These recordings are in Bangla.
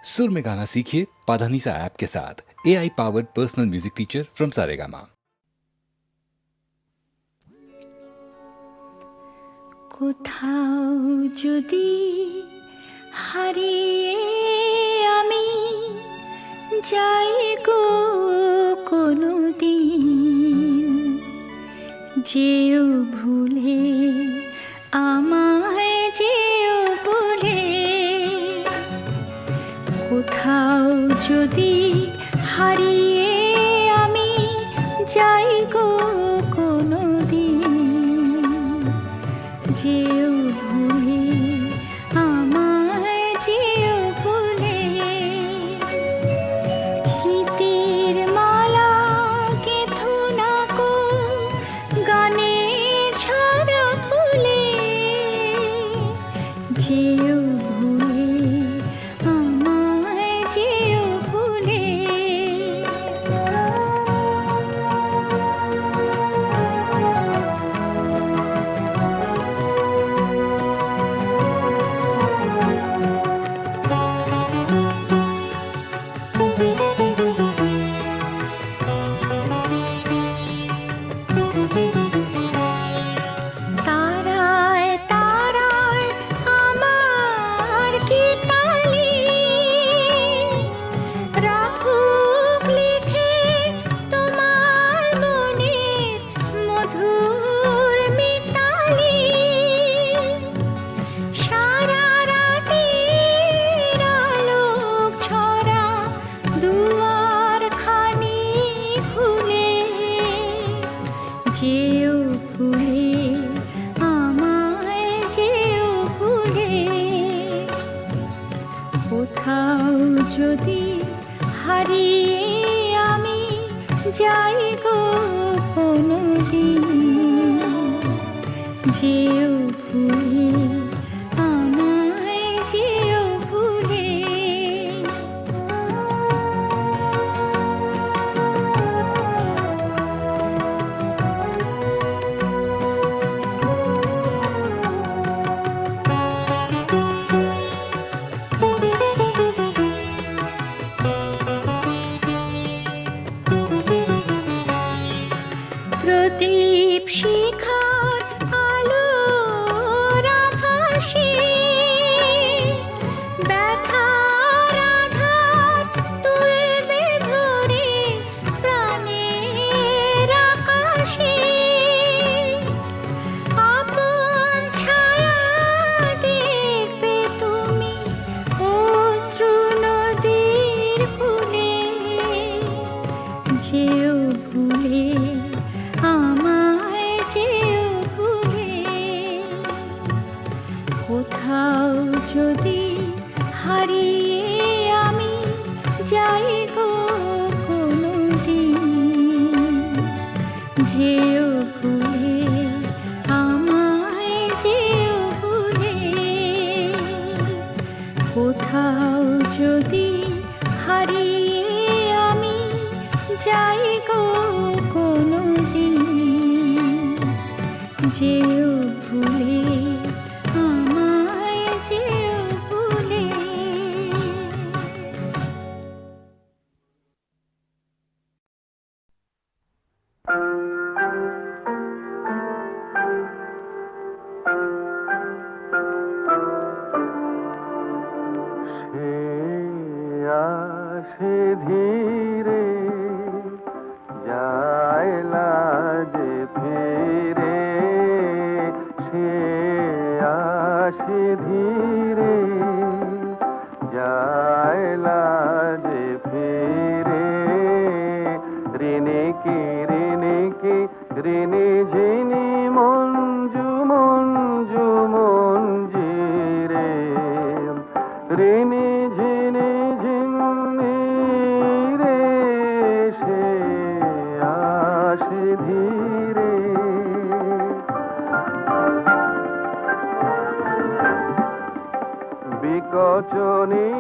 सुर में गाना सीखिए पाधानीसा ऐप के साथ। AI powered personal music teacher from Saregama. কোথাও যদি হারিয়ে আমি যাই গো কোনো দিন, যেও ভুলে আমায় যেও ভুলে। কোথাও যদি হারিয়ে আমি যাই গো কোনো দিন, যেও ভুলে আমায় যেও ভুলে। স্মৃতির মালা গেঁথো না কো গানের ছড়া ফুলে, যেও ভুলে আমায় যেও ভুলে। তারায় তারায় আমার কি তালি, রাখুক লিখে তোমার মনের মধুর মিতালি। সারা রাতের আলোক ছড়া দুয়ার খানি খুলে, যেও ভুলে আমায় যেও ভুলে। কোথাও যদি হারিয়ে আমি যাই গো কোনো দিন, যেও ভুলে আমায় যেও ভুলে। প্রদীপ শিখার আলোর আভাসে ব্যথার আঘাত তুলবে ভরে প্রাণের আকাশে। আপন ছায়া দেখবে তুমি অশ্রু নদীর কূলে, যেও ভুলে আমায় যেও ভুলে। কোথাও যদি হারিয়ে আমি যাই গো কোনো দিন, যেও ভুলে আমায় যেও ভুলে। কোথাও যদি হারিয়ে আমি যাই গো কোনো দিন, যেও ভুলে আমায় যেও ভুলে। আসে ধীরে যায় লাজে ফিরে, সে আসে ধীরে যায় লাজে ফিরে। ঋণে কি ঋণে ঝিনি মঞ্জু মঞ্জু মঞ্জিরে। ঋণে ঝিনি ঝিনি রে, সে আসে ধীরে। বিকচনী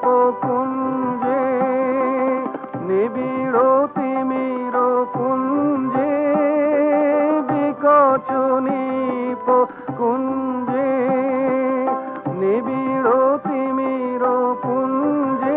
পকুঞ্জে নিবিড় তিমির পুঞ্জে, বিকচনী পকুঞ্জে নিবিড় তিমির পুঞ্জে।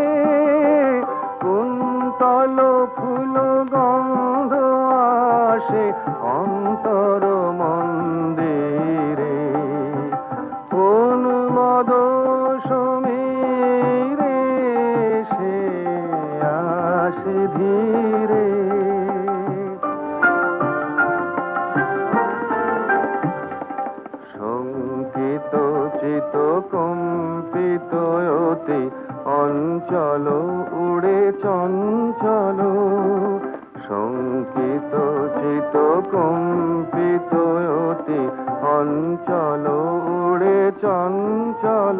অঞ্চল উড়ে চঞ্চল, শঙ্কিত চিত কম্পিত অতি অঞ্চল উড়ে চঞ্চল,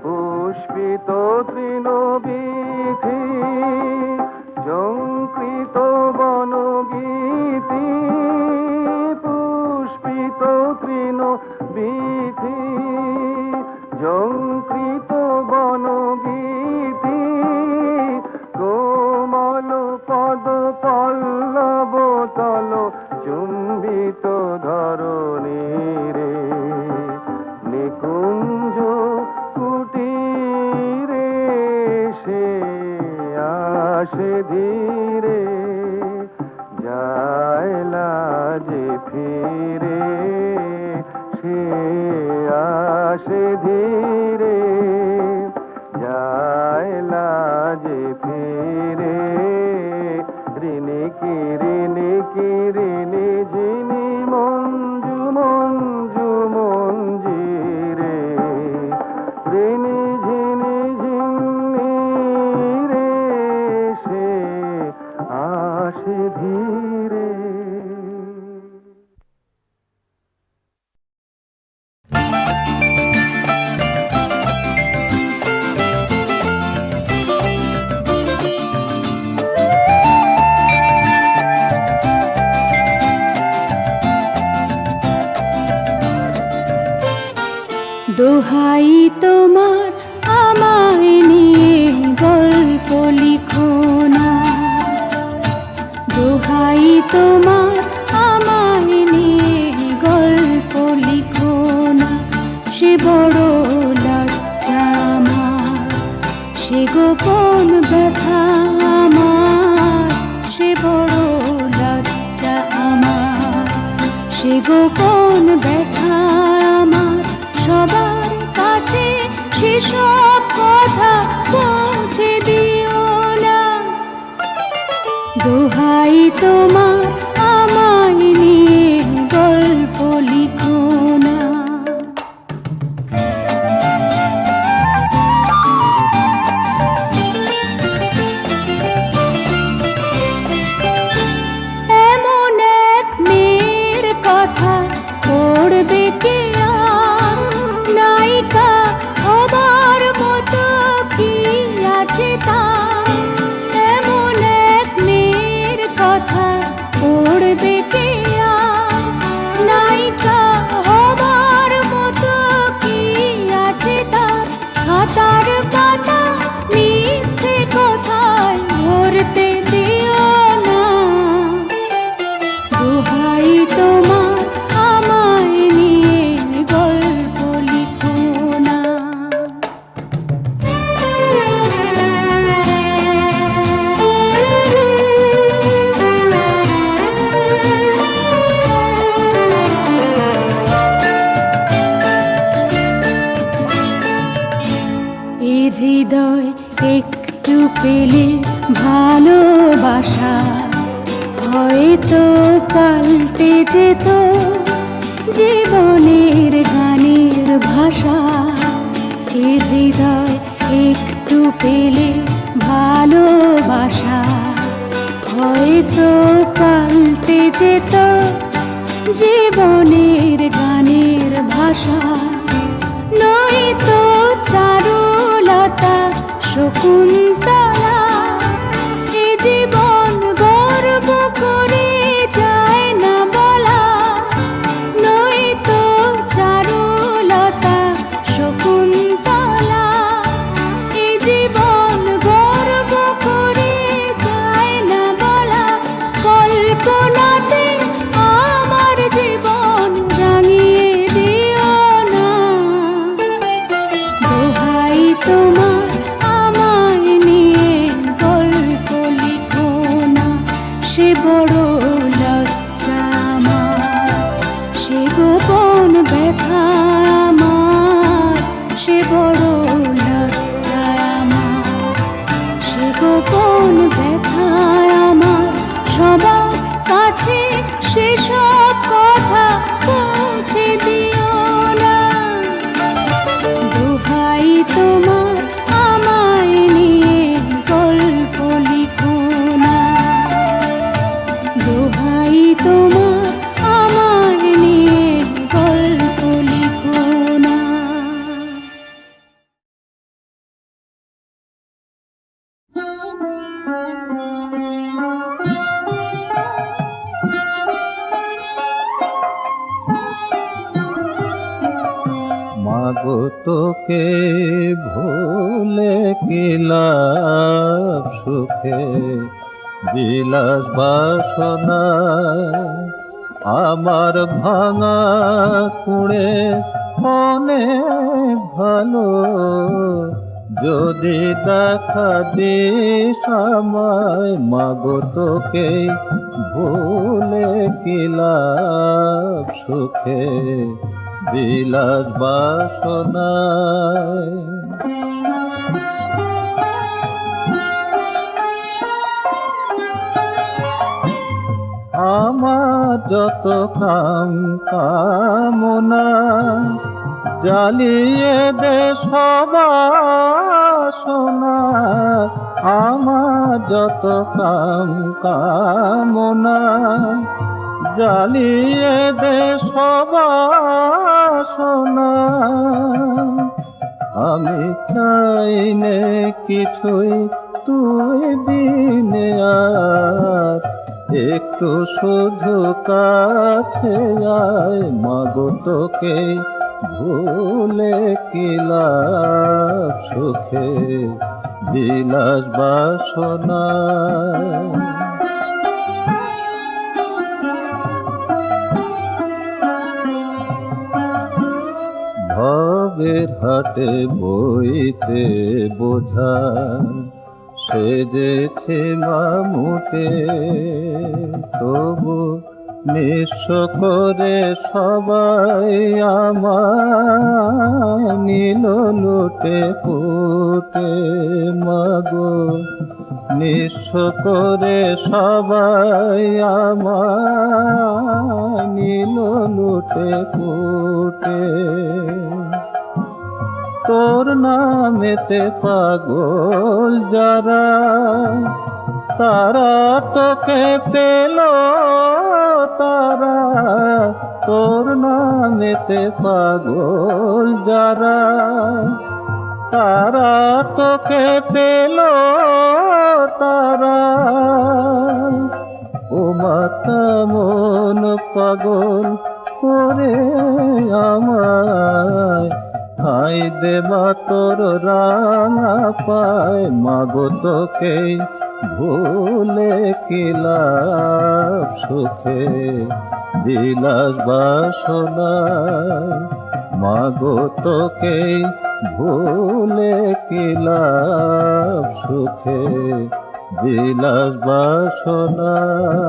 পুষ্পিত তৃণবীথি ঝঙ্কৃত বনগীতি, পুষ্পিত তৃণবীথি ঝঙ্কৃত বনগীতি, কোমল পদ পল্লব তল চুম্বিত ধরণী রে, নিকুঞ্জ কুটিরে সে আসে ধীরে, যায় লাজে ফিরে সে আসে ধীরে, যায় লাজে ফিরে, ঋণী কি ঋণী ঝিনি মঞ্জু মঞ্জু মঞ্জিরে, ঋণী ঝিনি ঝিনি রে সে আসে ধীরে। দোহাই তোমার আমায় নিয়ে গল্প লিখো না, দোহাই তোমার আমায় নিয়ে গল্প লিখো না, সে বড় লজ্জা আমার, সে গোপন ব্যথা আমার, সে বড় লজ্জা আমার, সে গোপন ব্যথা আমার, সবার কাছে সেসব কথা পৌঁছে দিও না, দোহাই তোমার আমায় নিয়ে গল্প লিখো না। এমন এক মেয়ের কথা পড়বে কে আর, নায়িকা হবার মতো কি আছে তার, এমন এক মেয়ের কথা পড়বে কে আর, নায়িকা হবার মতো কি আছে তার, খাতার পাতা মিথ্যে কথায় ভরতে দিও না, দোহাই তোমার আমায় নিয়ে গল্প লিখো না। এ হৃদয় একটু পেলে ভালোবাসা হয়তো পাল্টে যেত জীবনের গানের ভাষা, এ হৃদয় একটু পেলে ভালোবাসা হয়তো পাল্টে যেত জীবনের গানের ভাষা, নয়তো চারুলতা শকুন্তলা এ জীবন গর্ব করে যায় না বলা, নয়তো চারুলতা শকুন্তলা এ জীবন গর্ব করে যায় না বলা, কল্পনাতে আমার জীবন রাঙিয়ে দিও না, দোহাই তোমার আমায় মাগো তোকে ভুলে কি লাভ, সুখে বিলাস বাসনা আমার ভাঙা কুড়ে অনেক ভালো। যদি দেখা দিস আমায়, মাগো তোকে ভুলে কি লাভ, সুখে বিলাস বাসনায়। আমার যত কামনা জ্বালিয়ে দে সবাসনা, আমার যত কামনা জ্বালিয়ে দে সবাসনা। আমি চাই নে কিছুই তুই দিনে আর, একটু শুধু কাছে আয়, মাগো তোকে ভুলে কি লাভ, সুখে বিলাস বাসনায়। ভবের হাটে বইতে বোঝা সেজেছে মামুটে, তবু নিঃস্ব করে সবাই আমার নীল লুটে ফুটে। মাগো নিঃস্ব করে সবাই আমার নীল লুটে ফুটে। তোর নামেতে পাগল যারা, তারা তোকে পেল তারা। তোর নামেতে পাগল যারা, তারা তোকে পেল তারা। ও মাতা মন পাগল করে আমায়, হাই দেবা তোর রাঙা পায়, মাগো তোকে ভুলে কি লাভ, সুখে বিলাস বাসনায়। মাগো তোকে ভুলে কি লাভ, সুখে বিলাস বাসনায়।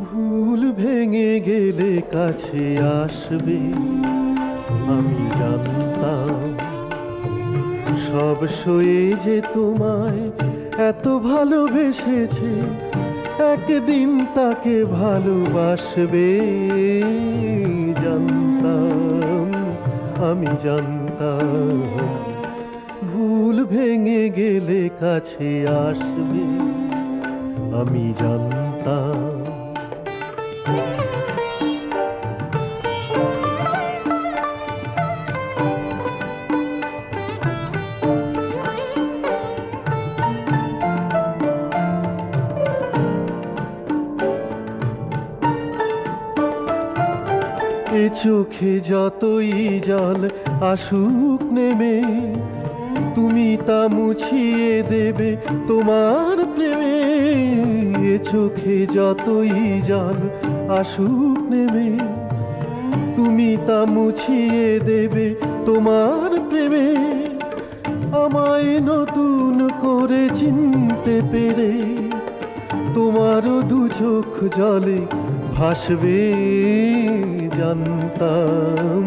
ভুল ভেঙে গেলে কাছে আসবে, আমি জানতাম সব সয়ে যে তোমায় এত ভালোবেসেছে, একদিন তাকে ভালোবাসবে। জানতাম, আমি জানতাম ভুল ভেঙে গেলে কাছে আসবে, আমি জানতাম। এ চোখে যতই জল আসুক নেমে, তুমি তা মুছিয়ে দেবে তোমার প্রেমে। এ চোখে যতই জল আসুক নেমে, তুমি তা মুছিয়ে দেবে তোমার প্রেমে। আমায় নতুন করে চিনতে পেরে তোমারও দু চোখ জলে ভাসবে। জানতাম,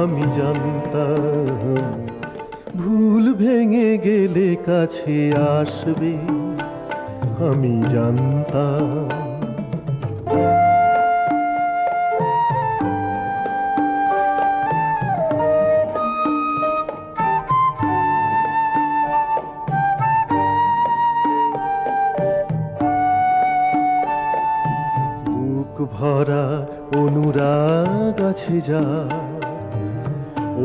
আমি জানতাম ভুল ভেঙে গেলে কাছে আসবে, আমি জানতাম। কাছে যা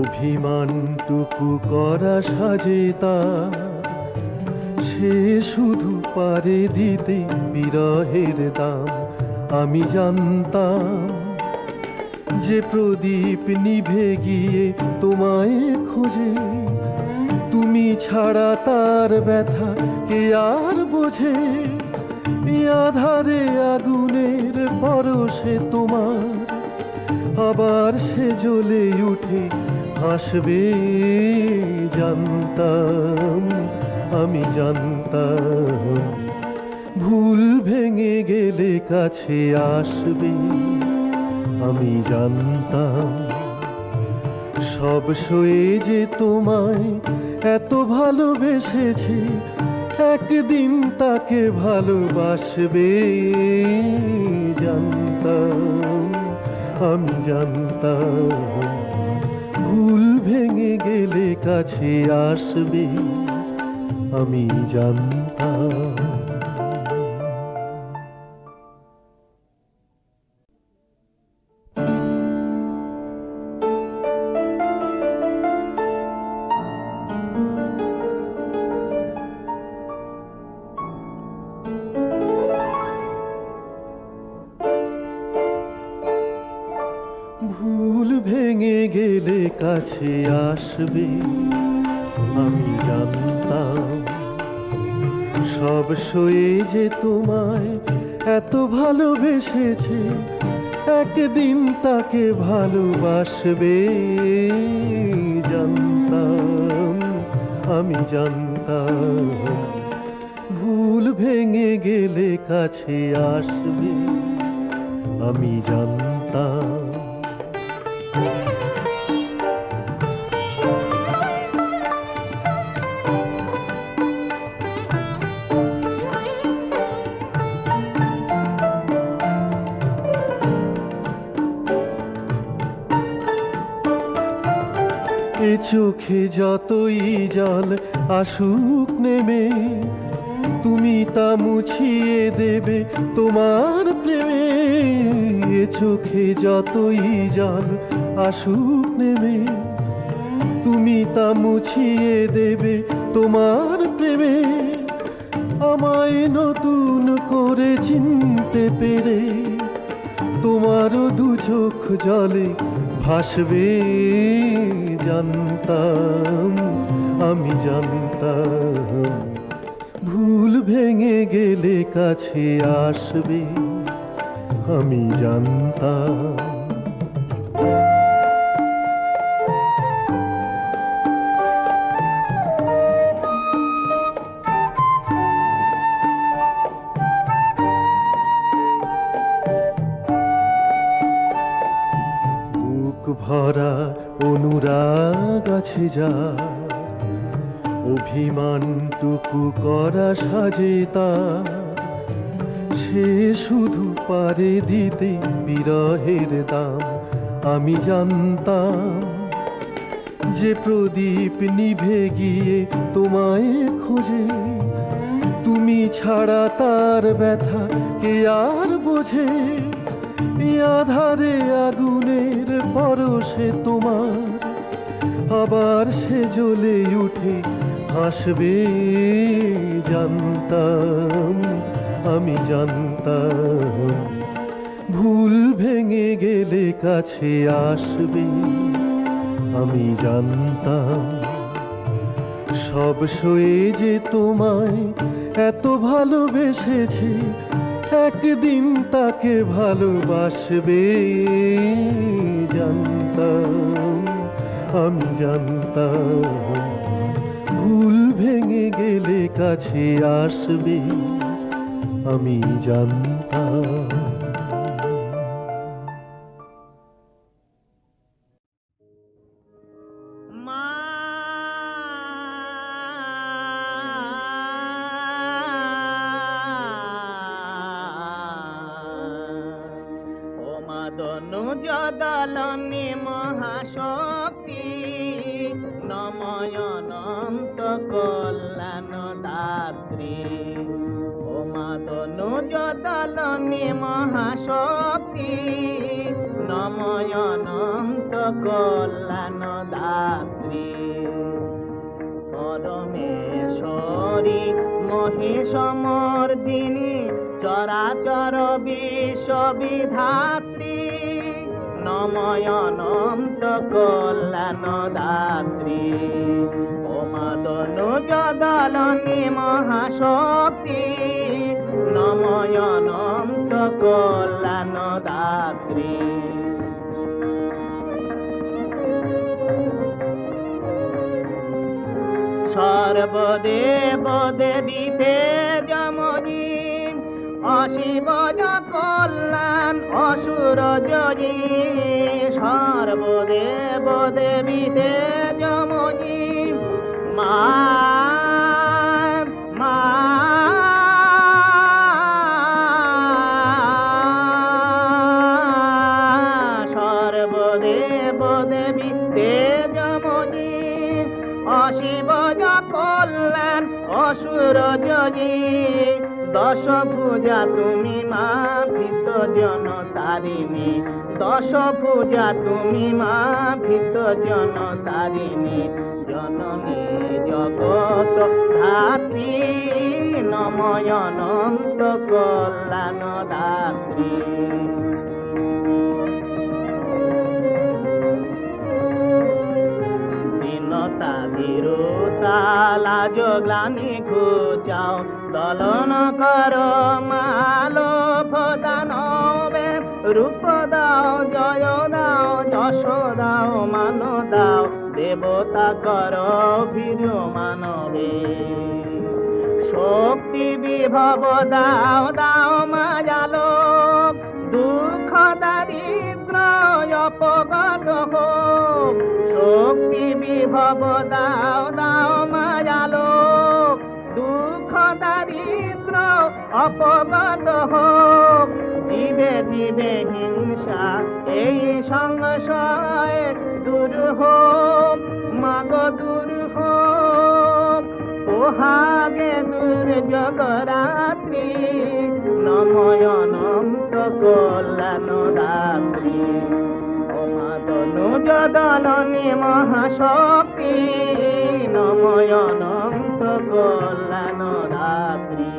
অভিমানটুকু করা সাজে তার, সে শুধু পারে দিতে বিরহের দাম। আমি জানতাম যে প্রদীপ নিভে গিয়ে তোমায় খোঁজে, তুমি ছাড়া তার ব্যথা কে আর বোঝে। এই আধারে আগুনের পরশে তোমার আবার সে জ্বলে উঠে হাসবে। জানতাম, আমি জানতাম ভুল ভেঙে গেলে কাছে আসবে। আমি জানতাম সব সয়ে যে তোমায় এত ভালোবেসেছে, একদিন তাকে ভালোবাসবে। জানতাম, আমি জানতাম ভুল ভেঙে গেলে কাছে আসবে। আমি জানতাম। ভুল ভেঙে গেলে কাছে আসবে। আমি জানতাম সব সয়ে যে তোমায় এত ভালোবেসেছে, একদিন তাকে ভালোবাসবে। জানতাম, আমি জানতাম ভুল ভেঙে গেলে কাছে আসবে। আমি জানতাম। এ চোখে যতই জল আসুক নেমে, তুমি তা মুছিয়ে দেবে তোমার প্রেমে। এ চোখে যতই জল আসুক নেমে, তুমি তা মুছিয়ে দেবে তোমার প্রেমে। আমায় নতুন করে চিনতে পেরে তোমারও দু চোখ জলে ভাসবে। জানতাম, আমি জানতাম ভুল ভেঙে গেলে কাছে আসবে। আমি জানতাম। ভরা অনুরাগ আছে যা অভিমানটুকু করা সাজে তার, সে শুধু পারে দিতে বিরহের দাম। আমি জানতাম যে প্রদীপ নিভে গিয়ে তোমায় খোঁজে, তুমি ছাড়া তার ব্যথা কে আর বোঝে। এই আধারে আগুনের পরশে তোমার আবার সে জ্বলে উঠে হাসবে। জানতাম, আমি জানতাম ভুল ভেঙে গেলে কাছে আসবে। আমি জানতাম সব সয়ে যে তোমায় এত ভালোবেসেছে, একদিন তাকে ভালোবাসবে। জানতাম, আমি জানতাম ভুল ভেঙে গেলে কাছে আসবে। আমি জানতাম। দলনে মহাশক্তি নময়নন্ত কল্যাণ দাত্রী। ও মা তনুজ দলনে মহাশক্তি নম নময় অনন্ত কল্যাণ দাত্রী পরমেশ্বরী মহিষমর্দিনী চরাচর বিশ্ববিধাত্রী নময় অনন্ত কল্যাণ দাত্রী ওমাদনুজ দলনী মহাশক্তি নময় অনন্ত কল্যাণ দাত্রী সর্বদেব দেবীতে যমনী অশিবজ কল্যাণ অসুর জয়ী সর্বদেব দেবীতে যমনী মা মা সর্বদেব দেবীতে যমনী অশিবজ কল্যাণ অসুর জয়ী দশ পূজা তুমি মা ভীত জন তারিণী দশ পূজা তুমি মা ভীত জন তারিণী জননী জগত ধাত্রী নময় অনন্ত কল্যাণ দাত্রী দীনতা ভীরুতা লাজ গ্লানি ঘুচাও দলন কর মালো দানবে রূপ দাও জয় দাও যশ দাও মান দাও দেবতা কর বীর মানবে শক্তি বিভব দাও দাও মায়ালো দুঃখ দারিদ্র অপগত হোক শক্তি বিভব দাও দাও মায়ালো দুঃখ দারিদ্র অপগত হোক দিবে দিবে হিংসা এই সংশয় দূর হোক মাগ দূর হোক পোহাগে দুর্যোগ রাত্রি নময় অনন্ত কল্যাণ দাত্রী ওমাদনুজ দলনী মহাশক্তি নময় অনন্ত কল্যাণ দাত্রী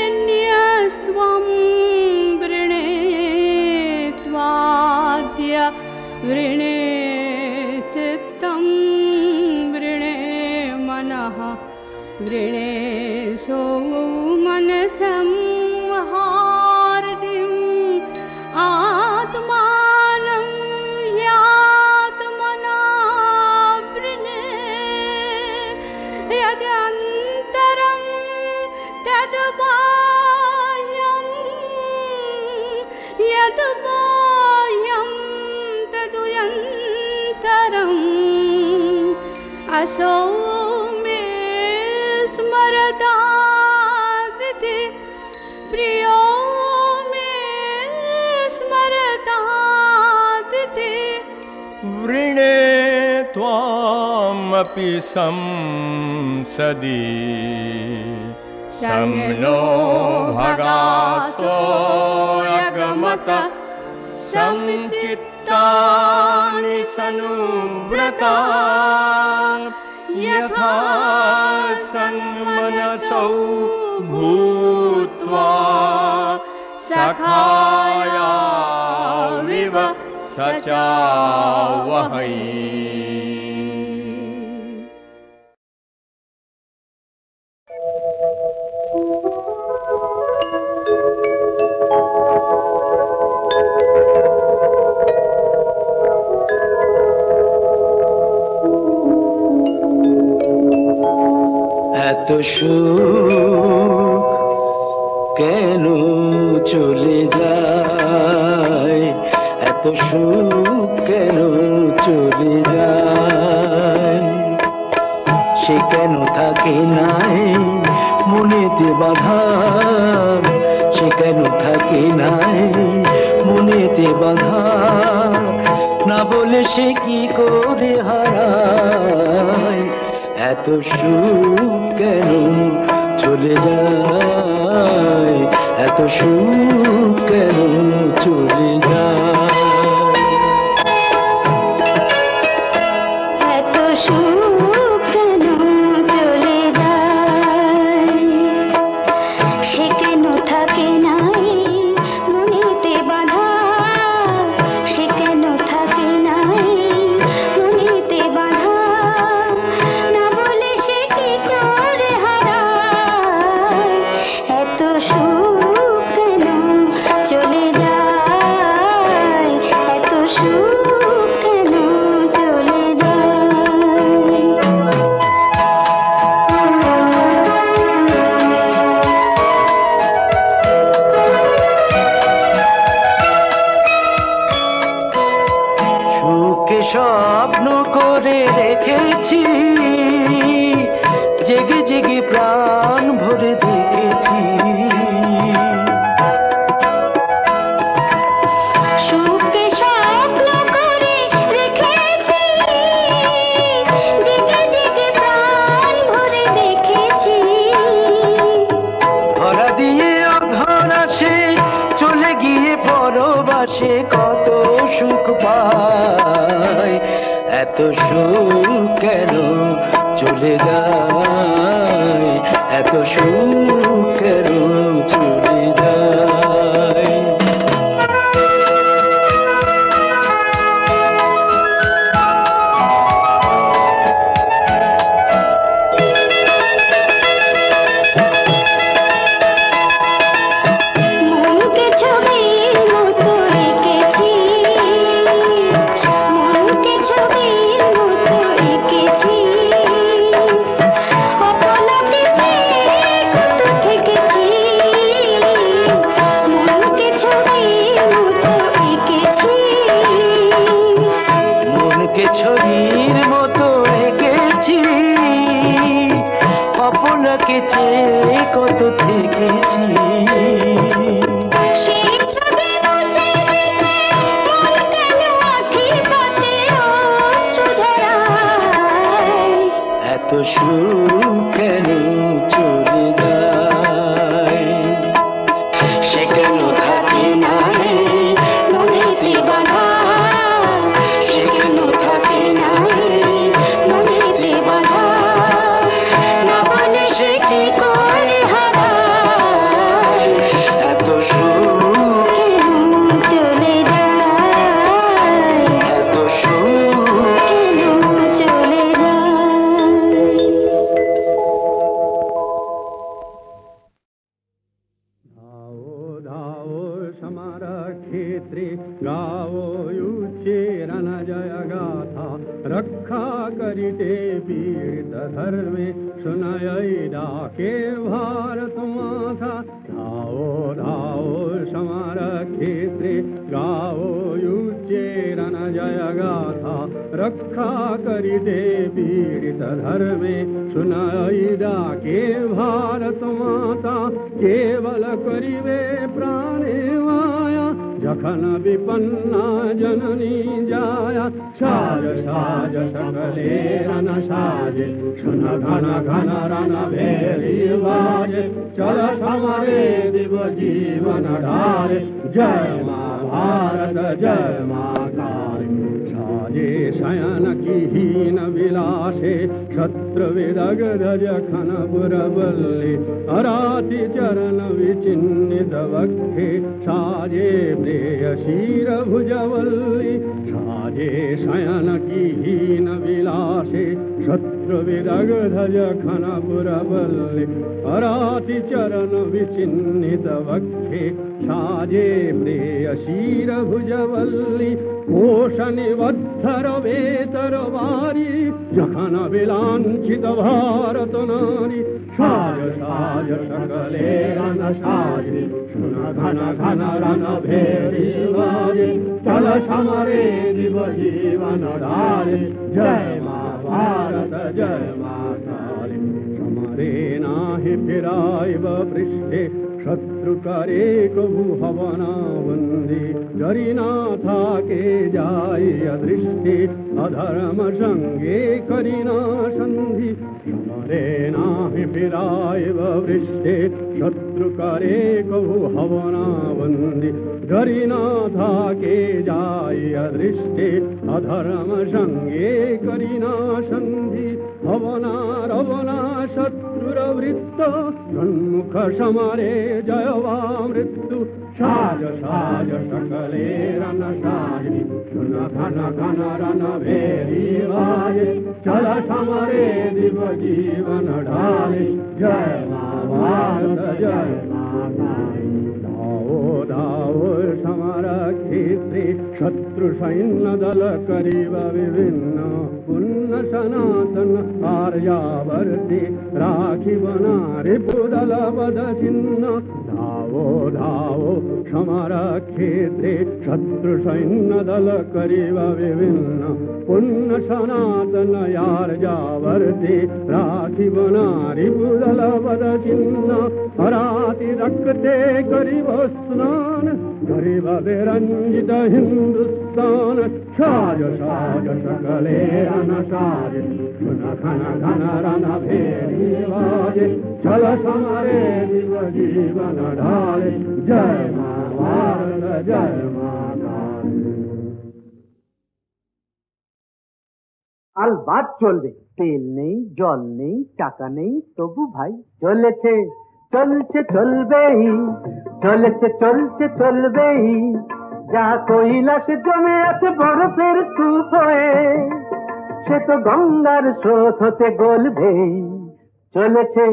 वरेण्यस्त्वं वृणे त्वाद्य वृणे चित्तं वृणे मनः वृणे सौमनसं हार्दिम् आत्मानं ह्यात्मना वृणे यद्यन्तरं तद्बाह्यं यद्बाह्यं तदुयन्तरम् असौ मे स्मरतादिति प्रियो मे स्मरतादिति वृणे त्वामपि संसदि सम्नो भगासोऽयगमत संचित्तानि सनुव्रता यथा सन्मनसौ भूत्वा सखायाविव सचावहै এত সুখ কেন চলে যায় এত সুখ কেন চলে যায় সে কেন থাকে নাই মনেতে বাধা সে কেন থাকে নাই মনেতে বাধা না বলে সে কি করে হারায় এত সুখ কেন চলে যায়, এত সুখ কেন চলে যায়। এত সুখ কেন চলে যায়, সে কেন থাকে নাই মনেতে বাঁধা, সে কেন থাকে নাই মনেতে বাঁধা, না বলে সে কি করে হারায়। এত সুখ কেন চলে যায়, এত সুখ কেন চলে যায়। সুখে স্বপ্ন করে রেখেছি, জেগে জেগে প্রাণ ভরে দেখেছি। সুখে স্বপ্ন করে রেখেছি, জেগে জেগে প্রাণ ভরে দেখেছি। ধরা দিয়ে অধরা সে চলে গিয়ে পরবাসে কত সুখ পায়। এত সুখ কেন চলে যায়, এত সুখ কেন চলে যায়। মনকে ছবির মতো এঁকেছি, মনকে ছবির মতো এঁকেছি। অপলকে চেয়ে কত থেকেছি, মনকে ছবির মতো এঁকেছি। মনকে ছবির মতো এঁকেছি, অপনাকে চেয়ে কত থেকেছি। সেই ছবি মুছে দিতে মন কেন আঁখি পাতে অশ্রু ঝরায়। এত সুখ কেন চলে যায়, সে কেন থাকে নাই মনেতে বাঁধা, সে কেন থাকে নাই মনেতে বাঁধা, না বলে সে কি করে হারায়। এত সুখ কেন চলে যায়, এত সুখ কেন চলে যায়। धाओ धाओ समर क्षेत्रे गाओ उच्चेरन जय गाथा, रक्षा करिते पीड़ित धर्मे सुनय डाके भारत माता। धाओ धाओ समर क्षेत्रे गाओ उच्चेरन जय गाथा, रक्षा करिते पीड़ित धर्मे सुनय डाके भारत माता। केवल करिवे प्राणे माया, जखन विपन्ना जननी जाया। साज साज सकले रन साजे, सुन घन घन रन भेरी बाजे। चल समरे दिव जीवन धारे, जय माँ भारत जय माँ काली। साजे शयन की हीन विलासे, छत्र विदग्ध जखन पुरबल्ले। अराति चरण विचिन्नित वक्षे, साजे प्रेयसीर भुजवल्ली। साजे शयन की हीन विलासे, छत्र विदग्ध जखन पुरबल्ले। अराति चरण विचिन्नित वक्षे, साजे प्रेयसीर भुजवल्ली। कोशनिबद्धर वेतर वारी, जखन विलांछित भारत नारी। साज साज सकले रन साजे, सुन घन घन रन भेरी बाजे। चल समरे दिव जीवन धारे, जय माँ भारत जय माँ काली। समरे नाहि फिराइब पृष्ठे, শত্রু করে কবু হব না বন্দি, যদি না থাকে যাইয়া দৃষ্টি, অধর্ম সঙ্গে করি না সন্ধি, সমরে নাহি ফিরাইব বৃষ্টি। শত্রু করে কবু হব না বন্দি, যদি না থাকে যাইয়া দৃষ্টি, অধর্ম সঙ্গে করি না সন্ধি, হব না রব না শত্রুর বৃত্ত, সম্মুখ সমরে জয় বা মৃত্যু। সাজ সাজ সকলে রণ সাজি, শুন ঘন ঘন রণ ভেরি বাজে, চল সমরে দিব জীবন ঢালে, জয় মা ভারত জয় মা কালী। ধাও ধাও সমর ক্ষেত্রে, শত্রু সৈন্য দল করিব বিভিন্ন, পুণ্য সনাতন আর্যাবর্তে, রাখিব নারী পুদল পদ চিহ্ন। ধাও ধাও সমর ক্ষেত্রে, শত্রু সৈন্য দল করিব বিভিন্ন, পুণ্য সনাতন আর্যাবর্তে, রাখিব নারী পুদল পদ চিহ্ন। রাতি রক্তে করিব স্নান, করিব বিরঞ্জিত হিন্দুস্তান। সাজ সাজ সকলে রণ সাজে, শুন ঘন ঘন রণ ভেরি বাজে, চল সমরে দিব জীবন ঢালে, জয় মা ভারত জয় মা কালী। আলবাত চলবে, তেল নেই জল নেই টাকা নেই, তবু ভাই চলেছে চলছে চলবেই, চলেছে চলছে চলবেই। যা কৈলাসে জমে আছে বরফের স্তূপ হয়ে, সে তো গঙ্গার স্রোত হতে গলবেই। চলেছে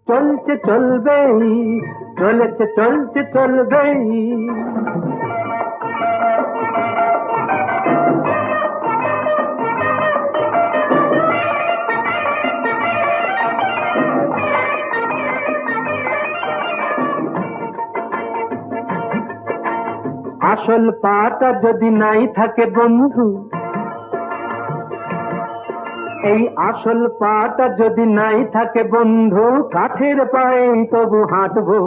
চলছে চলবেই, চলেছে চলছে চলবেই। আসল পাটা যদি নাই থাকে বন্ধু, এই আসল পাটা যদি নাই থাকে বন্ধু, কাঠের পায়ে তবু হাঁটবো।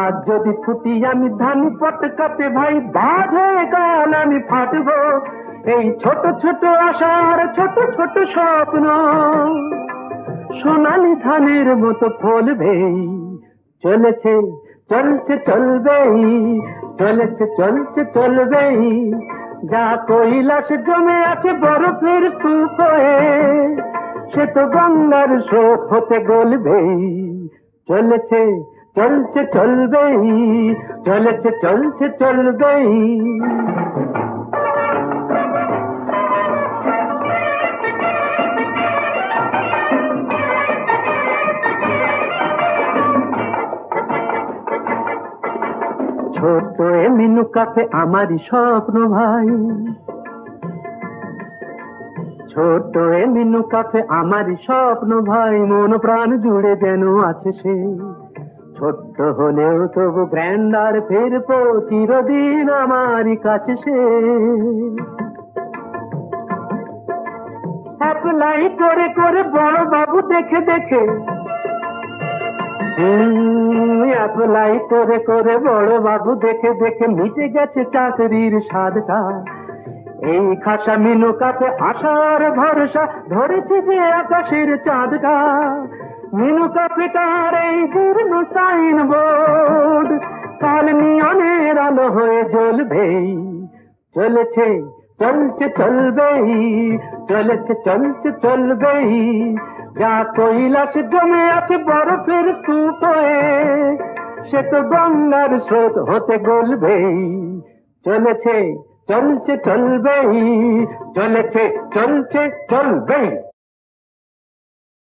আজ যদি ছুটি আমি ধান পটকাতে ভাই, বাজ হয়ে কাল আমি ফাটবো। এই ছোট ছোট আশার ছোট ছোট স্বপ্ন, সোনালি ধানের মতো ফলবেই। চলেছে চলছে চলবেই, চলেছে চলছে চলবেই। যা কৈলাস জমে আছে বরফের স্তূপ হয়ে, সে তো গঙ্গার স্রোত হতে গলবেই। চলেছে চলছে চলবেই, চলেছে চলছে চলবেই। ছোট এ মিনু কাফে আমারই স্বপ্ন ভাই, ছোট এ মিনু কাফে আমারই স্বপ্ন ভাই। মন প্রাণ জুড়ে যেন আছে সে, ছোট্ট হলেও তবু গ্র্যান্ডার ফিরবো চিরদিন আমারই কাছে সে। অ্যাপ্লাই করে করে বড় বাবু দেখে দেখে, অ্যাপ্লাই করে করে বড় বাবু দেখে দেখে মিটে গেছে চাকরির স্বাদটা। এই খাসা মিনু কাপে আশার ভরসা, ধরেছে যে আকাশের চাঁদটা। মিনু কাপেটার এই জীর্ণ সাইন বোর্ড, কাল নিয়নের আলো হয়ে জ্বলবেই। চলেছে চলছে চলবেই, চলেছে চলছে চলবেই। যা কৈলাস জমে আছে বরফের স্তূপ হয়ে, সে তো গঙ্গার স্রোত হতে গলবেই। চলেছে চলছে চলবেই, চলেছে চলছে চলবেই।